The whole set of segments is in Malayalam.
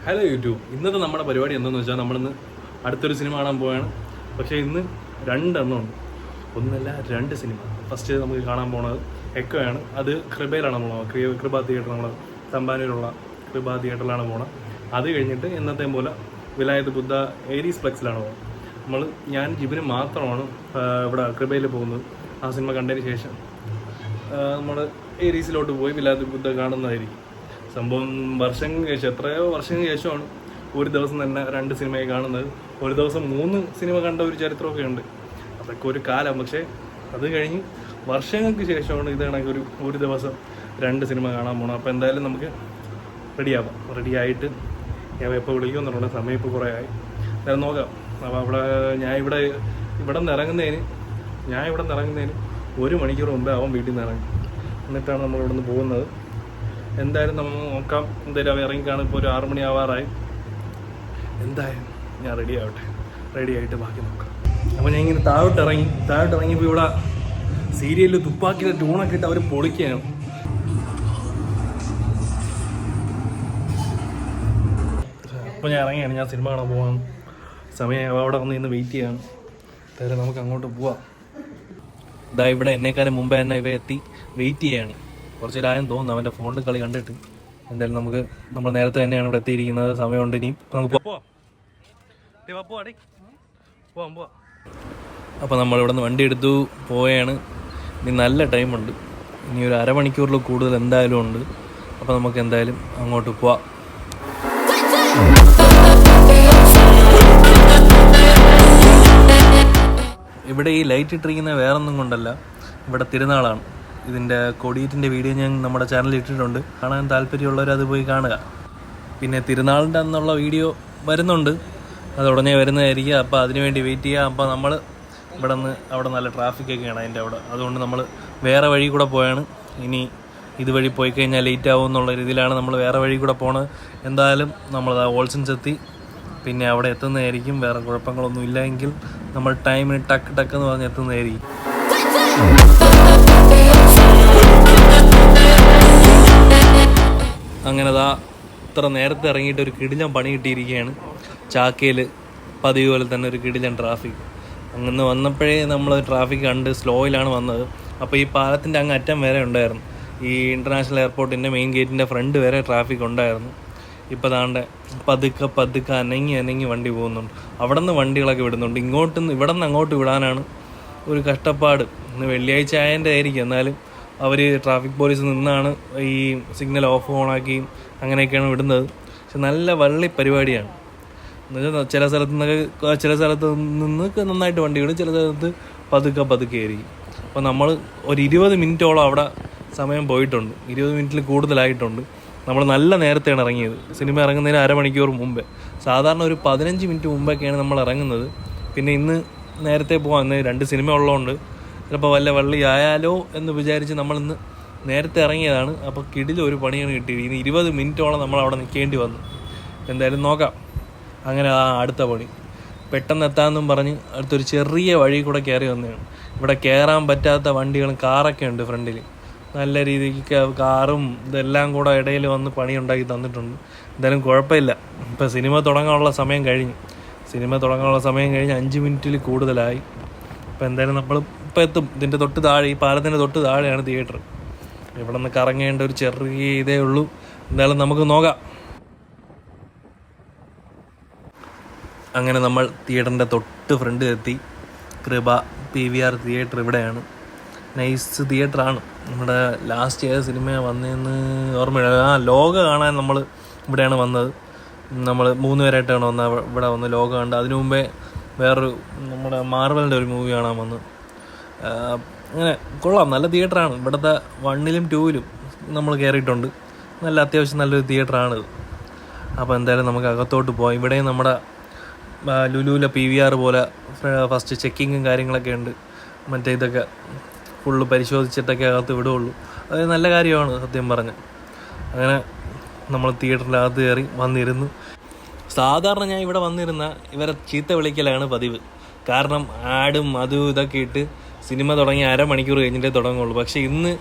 Hello YouTube. ഇന്നത്തെ നമ്മുടെ പരിപാടി എന്താണെന്ന് വെച്ചാൽ നമ്മളിന്ന് അടുത്തൊരു സിനിമ കാണാൻ പോവുകയാണ്. പക്ഷേ ഇന്ന് രണ്ടെണ്ണം ഉണ്ട്, ഒന്നല്ല രണ്ട് സിനിമ. ഫസ്റ്റ് നമുക്ക് കാണാൻ പോണത് എക്കോയാണ്. അത് കൃപയിലാണ് പോണത്, കൃപ തിയേറ്റർ, നമ്മൾ തമ്പാനൂരുള്ള കൃപ തിയേറ്ററിലാണ് പോണത്. അത് കഴിഞ്ഞിട്ട് ഇന്നത്തെ പോലെ വിലായത്ത് ബുദ്ധ ഏരീസ് ഫ്ലെക്സിലാണ് പോകുന്നത്. ഞാൻ ജിബിന് മാത്രമാണ് ഇവിടെ കൃപയിൽ പോകുന്നത്. ആ സിനിമ കണ്ടതിന് ശേഷം നമ്മൾ ഏരീസിലോട്ട് പോയി വിലായത്ത് ബുദ്ധ കാണുന്നതായിരിക്കും. സംഭവം വർഷങ്ങൾക്ക് ശേഷം, എത്രയോ വർഷങ്ങൾക്ക് ശേഷമാണ് ഒരു ദിവസം തന്നെ രണ്ട് സിനിമയെ കാണുന്നത്. ഒരു ദിവസം 3 സിനിമ കണ്ട ഒരു ചരിത്രമൊക്കെ ഉണ്ട്. അതൊക്കെ ഒരു കാലം. പക്ഷേ അത് കഴിഞ്ഞ് വർഷങ്ങൾക്ക് ശേഷമാണ് ഇത് കണക്ക് ഒരു ദിവസം 2 സിനിമ കാണാൻ പോകണം. അപ്പോൾ എന്തായാലും നമുക്ക് റെഡിയാവാം. റെഡിയായിട്ട് ഞാൻ എപ്പോൾ വിളിക്കുമെന്നുള്ള സമയം ഇപ്പോൾ കുറേ ആയി. എന്തായാലും നോക്കാം. അപ്പോൾ ഞാൻ ഇവിടെ നിന്ന് ഇറങ്ങുന്നതിന് 1 മണിക്കൂർ മുമ്പേ അവൻ വീട്ടിൽ നിന്ന് ഇറങ്ങി. എന്നിട്ടാണ് നമ്മൾ ഇവിടെ നിന്ന് പോകുന്നത്. എന്തായാലും നമ്മൾ നോക്കാം. എന്തായാലും അവ ഇറങ്ങിക്കാണ്. ഇപ്പോൾ ഒരു 6 മണി ആവാറായി. എന്തായാലും ഞാൻ റെഡി ആയിട്ട് ബാക്കി നോക്കാം. അപ്പോൾ ഞാൻ ഇങ്ങനെ താഴോട്ട് ഇറങ്ങിയപ്പോൾ ഇവിടെ സീരിയലിൽ തുപ്പാക്കിയുടെ ട്യൂണൊക്കെ ഇട്ട് അവർ പൊളിക്കുകയാണ്. അപ്പോൾ ഞാൻ ഇറങ്ങിയാണ്. ഞാൻ സിനിമ കാണാൻ പോകാൻ സമയം അവിടെ വന്ന് ഇന്ന് വെയിറ്റ് ചെയ്യാണ്. എന്തായാലും നമുക്ക് അങ്ങോട്ട് പോവാം. ഇതാ ഇവിടെ എന്നെക്കാളും മുമ്പേ തന്നെ ഇവ എത്തി വെയിറ്റ് ചെയ്യാണ്. കുറച്ച് നേരം തോന്നുന്നു അവൻ്റെ ഫോണിൽ കളി കണ്ടിട്ട്. എന്തായാലും നമ്മൾ നേരത്തെ തന്നെയാണ് ഇവിടെ എത്തിയിരിക്കുന്നത്. സമയമുണ്ട്. ഇനി നമുക്ക് പോവാം. അപ്പോൾ നമ്മളിവിടെ നിന്ന് വണ്ടി എടുത്തു പോവുകയാണ്. ഇനി നല്ല ടൈമുണ്ട്. ഇനി ഒരു അരമണിക്കൂറിൽ കൂടുതൽ എന്തായാലും ഉണ്ട്. അപ്പോൾ നമുക്ക് എന്തായാലും അങ്ങോട്ട് പോവാം. ഇവിടെ ഈ ലൈറ്റ് ഇട്ടിരിക്കുന്ന വേറൊന്നും കൊണ്ടല്ല, ഇവിടെ തിരുനാളാണ്. ഇതിൻ്റെ കൊടിയേറ്റിൻ്റെ വീഡിയോ ഞാൻ നമ്മുടെ ചാനലിൽ ഇട്ടിട്ടുണ്ട്. കാണാൻ താല്പര്യമുള്ളവർ അത് പോയി കാണുക. പിന്നെ തിരുനാളിൻ്റെ അന്നുള്ള വീഡിയോ വരുന്നുണ്ട്, അത് ഉടനെ വരുന്നതായിരിക്കും. അപ്പോൾ അതിനുവേണ്ടി വെയിറ്റ് ചെയ്യുക. അപ്പോൾ നമ്മൾ ഇവിടെ നിന്ന് അവിടെ നല്ല ട്രാഫിക്കൊക്കെയാണ് അതിൻ്റെ അവിടെ. അതുകൊണ്ട് നമ്മൾ വേറെ വഴി കൂടെ പോയാണ്. ഇനി ഇതുവഴി പോയി കഴിഞ്ഞാൽ ലേറ്റ് ആവും എന്നുള്ള രീതിയിലാണ് നമ്മൾ വേറെ വഴി കൂടെ പോണത്. എന്തായാലും നമ്മളത് ഓൾസൻസ് എത്തി. പിന്നെ അവിടെ എത്തുന്നതായിരിക്കും. വേറെ കുഴപ്പങ്ങളൊന്നും ഇല്ലെങ്കിൽ നമ്മൾ ടൈമിന് ടക്ക് എന്ന് പറഞ്ഞ് എത്തുന്നതായിരിക്കും. അങ്ങനെ ഇത്ര നേരത്തെ ഇറങ്ങിയിട്ട് ഒരു കിടിലൻ പണി കിട്ടിയിരിക്കുകയാണ്. ചാക്കയിൽ പതിവ് പോലെ തന്നെ ഒരു കിടിലൻ ട്രാഫിക്. അങ്ങനെ വന്നപ്പോഴേ നമ്മൾ ട്രാഫിക് കണ്ട് സ്ലോയിലാണ് വന്നത്. അപ്പോൾ ഈ പാലത്തിൻ്റെ അങ്ങ് അറ്റം വരെ ഉണ്ടായിരുന്നു. ഈ ഇൻ്റർനാഷണൽ എയർപോർട്ടിൻ്റെ മെയിൻ ഗേറ്റിൻ്റെ ഫ്രണ്ട് വരെ ട്രാഫിക് ഉണ്ടായിരുന്നു. ഇപ്പോൾ താണ്ടെ പതുക്കെ അനങ്ങി വണ്ടി പോകുന്നുണ്ട്. അവിടെ നിന്ന് വണ്ടികളൊക്കെ വിടുന്നുണ്ട്. ഇവിടെ നിന്ന് അങ്ങോട്ട് വിടാനാണ് ഒരു കഷ്ടപ്പാട്. ഇന്ന് വെള്ളിയാഴ്ച ആയതിൻ്റെ ആയിരിക്കും. എന്നാലും അവർ ട്രാഫിക് പോലീസ് നിന്നാണ് ഈ സിഗ്നൽ ഓണാക്കി അങ്ങനെയൊക്കെയാണ് വിടുന്നത്. പക്ഷെ നല്ല വള്ളി പരിപാടിയാണ്. എന്നുവെച്ചാൽ ചില സ്ഥലത്ത് നിന്ന് നന്നായിട്ട് വണ്ടി വിടും, ചില സ്ഥലത്ത് പതുക്കെ ആയിരിക്കും. അപ്പോൾ നമ്മൾ ഒരു 20 മിനിറ്റോളം അവിടെ സമയം പോയിട്ടുണ്ട്. 20 മിനിറ്റിൽ കൂടുതലായിട്ടുണ്ട്. നമ്മൾ നല്ല നേരത്തെയാണ് ഇറങ്ങിയത്. സിനിമ ഇറങ്ങുന്നതിന് അരമണിക്കൂർ മുമ്പേ. സാധാരണ ഒരു 15 മിനിറ്റ് മുമ്പൊക്കെയാണ് നമ്മൾ ഇറങ്ങുന്നത്. പിന്നെ ഇന്ന് നേരത്തെ പോകാൻ, ഇന്ന് 2 സിനിമ ഉള്ളതുകൊണ്ട് ചിലപ്പോൾ വല്ല വള്ളി ആയാലോ എന്ന് വിചാരിച്ച് നമ്മളിന്ന് നേരത്തെ ഇറങ്ങിയതാണ്. അപ്പോൾ കിടിലൊരു പണിയാണ് കിട്ടിയത്. ഇനി 20 മിനിറ്റോളം നമ്മൾ അവിടെ നിൽക്കേണ്ടി വന്നു. എന്തായാലും നോക്കാം. അങ്ങനെ അടുത്ത പണി പെട്ടെന്ന് എത്താമെന്നും പറഞ്ഞ് അടുത്തൊരു ചെറിയ വഴി കൂടെ കയറി വന്നതാണ്. ഇവിടെ കയറാൻ പറ്റാത്ത വണ്ടികളും കാറൊക്കെ ഉണ്ട് ഫ്രണ്ടിൽ. നല്ല രീതിക്ക് കാറും ഇതെല്ലാം കൂടെ ഇടയിൽ വന്ന് പണി ഉണ്ടാക്കി തന്നിട്ടുണ്ട്. എന്തായാലും കുഴപ്പമില്ല. ഇപ്പം സിനിമ തുടങ്ങാനുള്ള സമയം കഴിഞ്ഞ് 5 മിനിറ്റിൽ കൂടുതലായി. അപ്പോൾ എന്തായാലും നമ്മൾ ഇപ്പോൾ എത്തും. ഇതിൻ്റെ തൊട്ട് താഴെ, ഈ പാലത്തിൻ്റെ തൊട്ട് താഴെയാണ് തിയേറ്റർ. ഇവിടെ നിന്ന് കറങ്ങേണ്ട ഒരു ചെറിയ ഇതേ ഉള്ളൂ. എന്തായാലും നമുക്ക് നോക്കാം. അങ്ങനെ നമ്മൾ തിയേറ്ററിൻ്റെ തൊട്ട് ഫ്രണ്ടിൽ എത്തി. കൃപ PVR തിയേറ്റർ ഇവിടെയാണ്. നൈസ് തിയേറ്ററാണ്. നമ്മുടെ ലാസ്റ്റ് ഏത് സിനിമ വന്നതെന്ന് ഓർമ്മയില്ല. ലോക കാണാൻ നമ്മൾ ഇവിടെയാണ് വന്നത്. നമ്മൾ 3 പേരായിട്ടാണ് വന്നത്. ഇവിടെ വന്ന് ലോക കണ്ട്. അതിനു മുമ്പേ വേറൊരു നമ്മുടെ മാർവലിൻ്റെ ഒരു മൂവി കാണാൻ വന്നു. അങ്ങനെ കൊള്ളാം, നല്ല തിയേറ്ററാണ്. ഇവിടുത്തെ 1ലും 2ലും നമ്മൾ കയറിയിട്ടുണ്ട്. നല്ല അത്യാവശ്യം നല്ലൊരു തിയേറ്ററാണിത്. അപ്പോൾ എന്തായാലും നമുക്ക് അകത്തോട്ട് പോകാം. ഇവിടെയും നമ്മുടെ ലുലുവിലെ PVR പോലെ ഫസ്റ്റ് ചെക്കിങ്ങും കാര്യങ്ങളൊക്കെ ഉണ്ട്. മറ്റേ ഇതൊക്കെ ഫുള്ള് പരിശോധിച്ചിട്ടൊക്കെ അകത്ത് വിടുകയുള്ളൂ. അത് നല്ല കാര്യമാണ് സത്യം പറഞ്ഞ്. അങ്ങനെ നമ്മൾ തിയേറ്ററിൻ്റെ അകത്ത് കയറി വന്നിരുന്നു. സാധാരണ ഞാൻ ഇവിടെ വന്നിരുന്ന ഇവരെ ചീത്ത വിളിക്കലാണ് പതിവ്. കാരണം ആഡും അതും ഇതൊക്കെ ഇട്ട് സിനിമ തുടങ്ങി അരമണിക്കൂർ കഴിഞ്ഞിട്ടേ തുടങ്ങുള്ളൂ. പക്ഷേ ഇന്ന്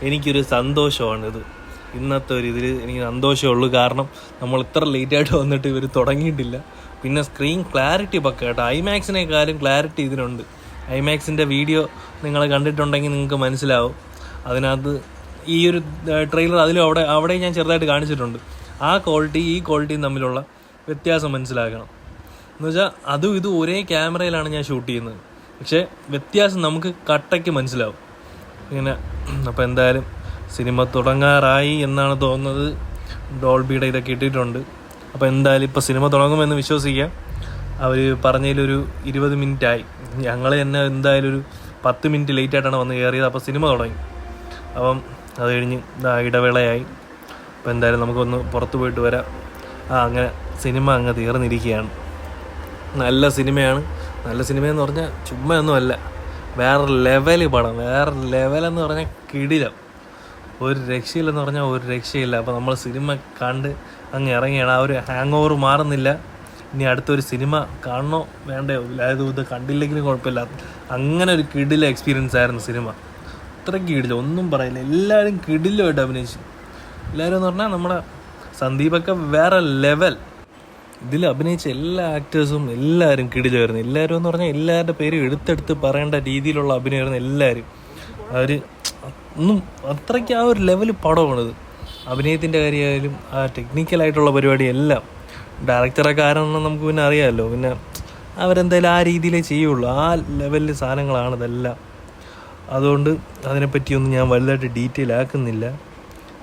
എനിക്കൊരു സന്തോഷമാണിത്. ഇന്നത്തെ ഒരു ഇതിൽ എനിക്ക് സന്തോഷമുള്ളൂ. കാരണം നമ്മൾ ഇത്ര ലേറ്റായിട്ട് വന്നിട്ട് ഇവർ തുടങ്ങിയിട്ടില്ല. പിന്നെ സ്ക്രീൻ ക്ലാരിറ്റി പക്ക കേട്ടോ, ഐമാക്സിനേക്കാളും ക്ലാരിറ്റി ഇതിനുണ്ട്. ഐമാക്സിൻ്റെ വീഡിയോ നിങ്ങൾ കണ്ടിട്ടുണ്ടെങ്കിൽ നിങ്ങൾക്ക് മനസ്സിലാവും. അതിനകത്ത് ഈ ഒരു ട്രെയിലർ അതിലും അവിടെ ഞാൻ ചെറുതായിട്ട് കാണിച്ചിട്ടുണ്ട്. ആ ക്വാളിറ്റി ഈ ക്വാളിറ്റിയും തമ്മിലുള്ള വ്യത്യാസം മനസ്സിലാക്കണം. എന്നുവെച്ചാൽ അതും ഇതും ഒരേ ക്യാമറയിലാണ് ഞാൻ ഷൂട്ട് ചെയ്യുന്നത്, പക്ഷേ വ്യത്യാസം നമുക്ക് കട്ടയ്ക്ക് മനസ്സിലാവും ഇങ്ങനെ. അപ്പോൾ എന്തായാലും സിനിമ തുടങ്ങാറായി എന്നാണ് തോന്നുന്നത്. ഡോൾബിയുടെ ഇതൊക്കെ ഇട്ടിട്ടുണ്ട്. അപ്പോൾ എന്തായാലും ഇപ്പോൾ സിനിമ തുടങ്ങുമെന്ന് വിശ്വസിക്കാം. അവർ പറഞ്ഞതിലൊരു 20 മിനിറ്റായി. ഞങ്ങൾ തന്നെ എന്തായാലും ഒരു 10 മിനിറ്റ് ലേറ്റായിട്ടാണ് വന്ന് കയറിയത്. അപ്പോൾ സിനിമ തുടങ്ങി. അപ്പം അത് കഴിഞ്ഞ് ഇടവേളയായി. അപ്പോൾ എന്തായാലും നമുക്കൊന്ന് പുറത്ത് പോയിട്ട് വരാം. അങ്ങനെ സിനിമ അങ്ങ് തീർന്നിരിക്കുകയാണ്. നല്ല സിനിമയാണ്. നല്ല സിനിമയെന്ന് പറഞ്ഞാൽ ചുമ്മാ ഒന്നുമല്ല, വേറെ ലെവൽ പടം. വേറെ ലെവലെന്ന് പറഞ്ഞാൽ കിടിലം. ഒരു രക്ഷയില്ലെന്ന് പറഞ്ഞാൽ ഒരു രക്ഷയില്ല. അപ്പോൾ നമ്മൾ സിനിമ കണ്ട് അങ്ങ് ഇറങ്ങിയാണ്. ആ ഒരു ഹാങ് ഓവർ മാറുന്നില്ല. ഇനി അടുത്തൊരു സിനിമ കാണണോ വേണ്ടയോ, അതായത് ഇത് കണ്ടില്ലെങ്കിലും കുഴപ്പമില്ല. അങ്ങനെ ഒരു കിടില എക്സ്പീരിയൻസ് ആയിരുന്നു സിനിമ. അത്രയ്ക്ക് കിടില, ഒന്നും പറയില്ല. എല്ലാവരും കിടിലുമായിട്ട് അഭിനയിച്ചു. എല്ലാവരും എന്ന് പറഞ്ഞാൽ നമ്മുടെ സന്ദീപൊക്കെ വേറെ ലെവൽ. ഇതിൽ അഭിനയിച്ച എല്ലാ ആക്ടേഴ്സും എല്ലാവരും കിടിലായിരുന്നു. എല്ലാവരും എന്ന് പറഞ്ഞാൽ എല്ലാവരുടെ പേരും എടുത്തെടുത്ത് പറയേണ്ട രീതിയിലുള്ള അഭിനയമായിരുന്നു എല്ലാവരും. അവർ ഒന്നും അത്രയ്ക്ക് ആ ഒരു ലെവൽ പടമാണിത്. അഭിനയത്തിൻ്റെ കാര്യമായാലും ആ ടെക്നിക്കലായിട്ടുള്ള പരിപാടി എല്ലാം. ഡയറക്ടറൊക്കെ ആരാണെന്ന് നമുക്ക് പിന്നെ അറിയാമല്ലോ. പിന്നെ അവരെന്തായാലും ആ രീതിയിലേ ചെയ്യുള്ളൂ. ആ ലെവലിൽ സാധനങ്ങളാണ് ഇതെല്ലാം. അതുകൊണ്ട് അതിനെപ്പറ്റിയൊന്നും ഞാൻ വലുതായിട്ട് ഡീറ്റെയിൽ ആക്കുന്നില്ല.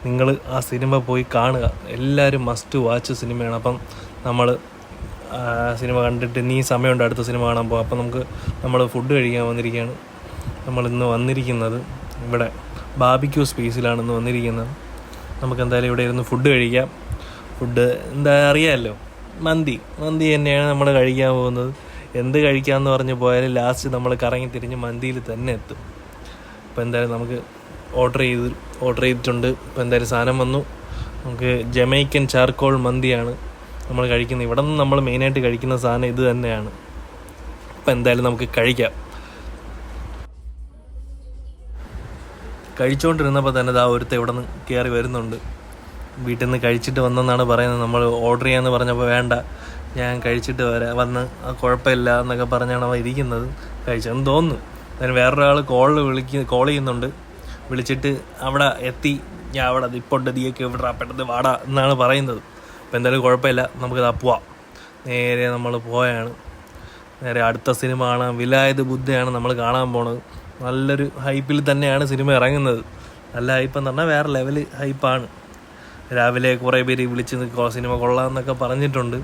നിങ്ങൾ ആ സിനിമ പോയി കാണുക. എല്ലാവരും മസ്റ്റ് വാച്ച് സിനിമയാണ്. അപ്പം നമ്മൾ സിനിമ കണ്ടിട്ട് ഇനി സമയമുണ്ട് അടുത്ത സിനിമ കാണാൻ പോകും. അപ്പം നമ്മൾ ഫുഡ് കഴിക്കാൻ വന്നിരിക്കുകയാണ്. നമ്മളിന്ന് വന്നിരിക്കുന്നത് ഇവിടെ ബാർബിക്യൂ സ്പേസിലാണ് ഇന്ന് വന്നിരിക്കുന്നത്. നമുക്ക് എന്തായാലും ഇവിടെ ഇരുന്ന് ഫുഡ് കഴിക്കാം. ഫുഡ് എന്താ അറിയാമല്ലോ, മന്തി തന്നെയാണ് നമ്മൾ കഴിക്കാൻ പോകുന്നത്. എന്ത് കഴിക്കാമെന്ന് പറഞ്ഞ് പോയാലും ലാസ്റ്റ് നമ്മൾ കറങ്ങി തിരിഞ്ഞ് മന്തിയിൽ തന്നെ എത്തും. അപ്പോൾ എന്തായാലും നമുക്ക് ഓർഡർ ചെയ്തിട്ടുണ്ട്. ഇപ്പോൾ എന്തായാലും സാധനം വന്നു. നമുക്ക് ജമൈക്കൻ ചാർക്കോൾ മന്തിയാണ് നമ്മൾ കഴിക്കുന്നത്. ഇവിടെ നിന്ന് നമ്മൾ മെയിനായിട്ട് കഴിക്കുന്ന സാധനം ഇത് തന്നെയാണ്. അപ്പോൾ എന്തായാലും നമുക്ക് കഴിക്കാം. കഴിച്ചുകൊണ്ടിരുന്നപ്പോൾ തന്നെ ഒരുത്ത ഇവിടെ നിന്ന് കയറി വരുന്നുണ്ട്. വീട്ടിൽ നിന്ന് കഴിച്ചിട്ട് വന്നെന്നാണ് പറയുന്നത്. നമ്മൾ ഓർഡർ ചെയ്യാമെന്ന് പറഞ്ഞപ്പോൾ വേണ്ട, ഞാൻ കഴിച്ചിട്ട് വന്ന് കുഴപ്പമില്ല എന്നൊക്കെ പറഞ്ഞാണ് അവൻ ഇരിക്കുന്നത്. കഴിച്ചതെന്ന് തോന്നുന്നു. അതിന് വേറൊരാൾ കോൾ ചെയ്യുന്നുണ്ട്. വിളിച്ചിട്ട് അവിടെ എത്തി, ഞാൻ അവിടെ ഇപ്പോൾ ദിയൊക്കെ ഇവിടെ പെട്ടെന്ന് വാടാ എന്നാണ് പറയുന്നത്. അപ്പോൾ എന്തായാലും കുഴപ്പമില്ല, നമുക്കിതാ പോവാം. നേരെ നമ്മൾ പോയാണ്. നേരെ അടുത്ത സിനിമ കാണാൻ വിലായത് ബുദ്ധയാണ് നമ്മൾ കാണാൻ പോണത്. നല്ലൊരു ഹൈപ്പിൽ തന്നെയാണ് സിനിമ ഇറങ്ങുന്നത്. നല്ല ഹൈപ്പെന്ന് പറഞ്ഞാൽ വേറെ ലെവൽ ഹൈപ്പാണ്. രാവിലെ കുറേ പേര് വിളിച്ച് സിനിമ കൊള്ളാമെന്നൊക്കെ പറഞ്ഞിട്ടുണ്ട്.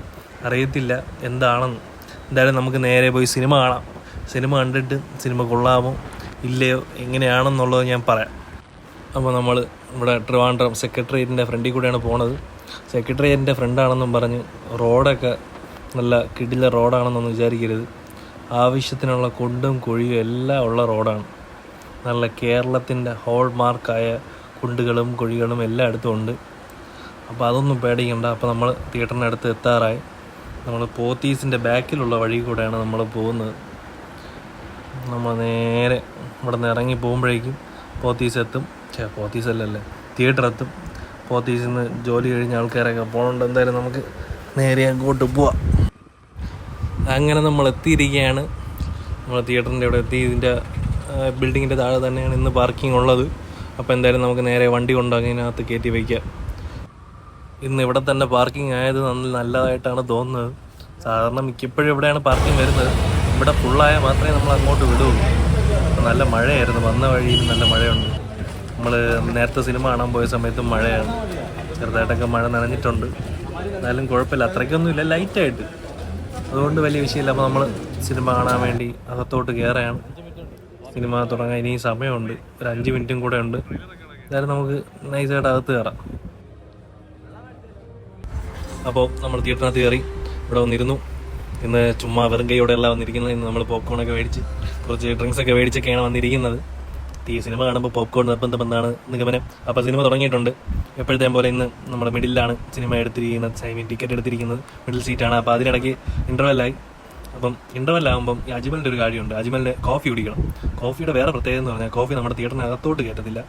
അറിയത്തില്ല എന്താണെന്ന്. എന്തായാലും നമുക്ക് നേരെ പോയി സിനിമ കാണാം. സിനിമ കണ്ടിട്ട് സിനിമ കൊള്ളാമോ ഇല്ലയോ എങ്ങനെയാണെന്നുള്ളത് ഞാൻ പറയാം. അപ്പോൾ നമ്മൾ ഇവിടെ ട്രിവാൻഡ്രം സെക്രട്ടേറിയറ്റിൻ്റെ ഫ്രണ്ടിൽ കൂടെയാണ് പോണത്. സെക്രട്ടേറിയറ്റിൻ്റെ ഫ്രണ്ടാണെന്നും പറഞ്ഞ് റോഡൊക്കെ നല്ല കിടില റോഡാണെന്നൊന്നും വിചാരിക്കരുത്. ആവശ്യത്തിനുള്ള കുണ്ടും കുഴിയും എല്ലാം ഉള്ള റോഡാണ്. നല്ല കേരളത്തിൻ്റെ ഹോൾ മാർക്കായ കുണ്ടുകളും കുഴികളും എല്ലായിടത്തും ഉണ്ട്. അപ്പോൾ അതൊന്നും പേടിക്കണ്ട. അപ്പോൾ നമ്മൾ തിയേറ്ററിൻ്റെ അടുത്ത് എത്താറായി. നമ്മൾ പോത്തീസിൻ്റെ ബാക്കിലുള്ള വഴി കൂടെയാണ് നമ്മൾ പോകുന്നത്. നമ്മൾ നേരെ ഇവിടെ നിന്ന് ഇറങ്ങി പോകുമ്പോഴേക്കും പോത്തീസ് എത്തും. പോത്തീസല്ലല്ലേ, തിയേറ്റർ എത്തും. പോത്തീസിൽ നിന്ന് ജോലി കഴിഞ്ഞ ആൾക്കാരൊക്കെ പോകണുണ്ട്. എന്തായാലും നമുക്ക് നേരെ അങ്ങോട്ട് പോവാം. അങ്ങനെ നമ്മൾ എത്തിയിരിക്കുകയാണ്. നമ്മൾ തിയേറ്ററിൻ്റെ ഇവിടെ എത്തി. ഇതിൻ്റെ ബിൽഡിങ്ങിൻ്റെ താഴെ തന്നെയാണ് ഇന്ന് പാർക്കിംഗ് ഉള്ളത്. അപ്പോൾ എന്തായാലും നമുക്ക് നേരെ വണ്ടി കൊണ്ട് അതിനകത്ത് കയറ്റി വയ്ക്കാം. ഇന്ന് ഇവിടെ തന്നെ പാർക്കിംഗ് ആയത് നല്ലതായിട്ടാണ് തോന്നുന്നത്. സാധാരണ മിക്കപ്പോഴും ഇവിടെയാണ് പാർക്കിംഗ് വരുന്നത്. ഇവിടെ ഫുള്ളായാൽ മാത്രമേ നമ്മൾ അങ്ങോട്ട് വിടുകയുള്ളൂ. അപ്പോൾ നല്ല മഴയായിരുന്നു, വന്ന വഴിയിൽ നല്ല മഴയുണ്ട്. നമ്മൾ നേരത്തെ സിനിമ കാണാൻ പോയ സമയത്തും മഴയാണ്. ചെറുതായിട്ടൊക്കെ മഴ നനഞ്ഞിട്ടുണ്ട്. എന്നാലും കുഴപ്പമില്ല, അത്രയ്ക്കൊന്നുമില്ല, ലൈറ്റായിട്ട്. അതുകൊണ്ട് വലിയ വിഷയമില്ല. അപ്പോൾ നമ്മൾ സിനിമ കാണാൻ വേണ്ടി അകത്തോട്ട് കയറുകയാണ്. സിനിമ തുടങ്ങാൻ ഇനി സമയമുണ്ട്, ഒരു 5 മിനിറ്റും കൂടെ ഉണ്ട്. എന്തായാലും നമുക്ക് നൈസായിട്ട് അകത്ത് കയറാം. അപ്പോൾ നമ്മൾ തിയേറ്ററിനകത്ത് കയറി ഇവിടെ വന്നിരുന്നു. ഇന്ന് ചുമ്മാ വെറും കൈയോടെയല്ല വന്നിരിക്കുന്നത്. ഇന്ന് നമ്മൾ പോപ്കോണൊക്കെ മേടിച്ച് കുറച്ച് ഡ്രിങ്ക്സൊക്കെ മേടിച്ചൊക്കെയാണ് വന്നിരിക്കുന്നത്. ഈ സിനിമ കാണുമ്പോൾ പോപ്കോൺ നിർബന്ധമെന്നാണ് നിഗമനം. അപ്പോൾ സിനിമ തുടങ്ങിയിട്ടുണ്ട്. എപ്പോഴത്തേം പോലെ ഇന്ന് നമ്മുടെ മിഡിലാണ് സിനിമ എടുത്തിരിക്കുന്നത്, ടിക്കറ്റ് എടുത്തിരിക്കുന്നത് മിഡിൽ സീറ്റാണ്. അപ്പോൾ അതിനിടയ്ക്ക് ഇൻ്റർവെല്ലായി. അപ്പം ഇൻ്റർവെല്ലാകുമ്പം ഈ അജ്മലിൻ്റെ ഒരു കാര്യമുണ്ട്. അജ്മലിൻ്റെ കോഫി കുടിക്കണം. കോഫിയുടെ വേറെ പ്രത്യേകത എന്ന് പറഞ്ഞാൽ കോഫി നമ്മുടെ തിയേറ്ററിനകത്തോട്ട് കയറ്റത്തില്ല.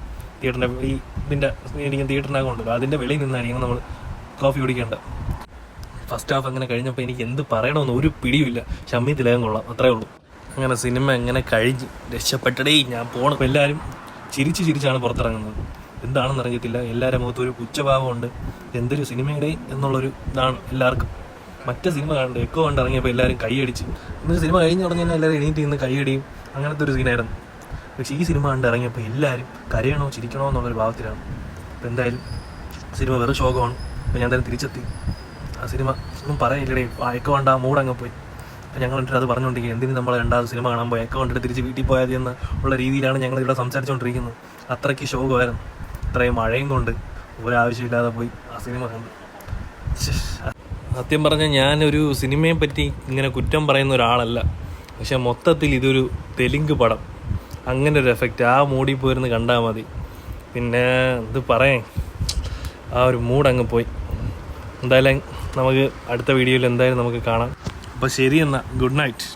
തിയേറ്ററിൻ്റെ ഈ ഇതിൻ്റെ ഇരിക്കുന്ന തിയേറ്ററിനകമുണ്ടല്ലോ അതിൻ്റെ വെളിയിൽ നിന്നായിരിക്കണം നമ്മൾ കോഫി കുടിക്കേണ്ടത്. ഫസ്റ്റ് ഹാഫ് അങ്ങനെ കഴിഞ്ഞപ്പോൾ എനിക്ക് എന്ത് പറയണമെന്ന് ഒരു പിടിയുമില്ല. ഷമ്മി തിലകം കൊള്ളാം, അത്രേ ഉള്ളൂ. അങ്ങനെ സിനിമ എങ്ങനെ കഴിഞ്ഞ് രക്ഷപ്പെട്ടടേ ഞാൻ പോകണം. അപ്പോൾ എല്ലാവരും ചിരിച്ചാണ് പുറത്തിറങ്ങുന്നത്. എന്താണെന്ന് അറിയത്തില്ല. എല്ലാവരുടെ മുഖത്ത് ഒരു പുച്ഛഭാവമുണ്ട്. എന്തൊരു സിനിമയുടെ എന്നുള്ളൊരു ഇതാണ് എല്ലാവർക്കും. മറ്റേ സിനിമ കണ്ട് എക്കോ കണ്ട് ഇറങ്ങിയപ്പോൾ എല്ലാവരും കൈയടിച്ച്, ഇന്ന് സിനിമ കഴിഞ്ഞ് തുടങ്ങി തന്നെ എല്ലാവരും എണീറ്റ് നിന്ന് കൈയടിയും അങ്ങനത്തെ ഒരു സീനായിരുന്നു. പക്ഷേ ഈ സിനിമ കണ്ട് ഇറങ്ങിയപ്പോൾ എല്ലാവരും കരയണോ ചിരിക്കണോ എന്നുള്ളൊരു ഭാവത്തിലാണ്. അപ്പോൾ എന്തായാലും സിനിമ വെറും ശോകമാണ്. അപ്പോൾ ഞാൻ എന്തായാലും തിരിച്ചെത്തി. ആ സിനിമ ഒന്നും പറയില്ലടേ, എക്കോ കണ്ട് ആ മൂടങ്ങ് പോയി. അപ്പോൾ ഞങ്ങൾ എന്നിട്ട് അത് പറഞ്ഞുകൊണ്ടിരിക്കുക, എന്തിനും നമ്മൾ രണ്ടാമത് സിനിമ കാണാൻ പോയി എക്കോ കണ്ടിട്ട് തിരിച്ച് വീട്ടിൽ പോയാൽ എന്ന് ഉള്ള രീതിയിലാണ് ഞങ്ങളിവിടെ സംസാരിച്ചുകൊണ്ടിരിക്കുന്നത്. അത്രയ്ക്ക് ശോകമായിരുന്നു. ഇത്രയും മഴയും കൊണ്ട് ഒരാവശ്യമില്ലാതെ പോയി ആ സിനിമ കണ്ട്. സത്യം പറഞ്ഞാൽ ഞാനൊരു സിനിമയെ പറ്റി ഇങ്ങനെ കുറ്റം പറയുന്ന ഒരാളല്ല. പക്ഷെ മൊത്തത്തിൽ ഇതൊരു തെലുങ്ക് പടം, അങ്ങനെ ഒരു എഫക്റ്റ്. ആ മൂഡിൽ പോയിരുന്ന് കണ്ടാൽ മതി. പിന്നെ ഇത് പറയാൻ ആ ഒരു മൂടങ്ങ് പോയി. എന്തായാലും നമുക്ക് അടുത്ത വീഡിയോയിൽ എന്തായാലും നമുക്ക് കാണാം. അപ്പോൾ ശരി എന്നാൽ, ഗുഡ് നൈറ്റ്.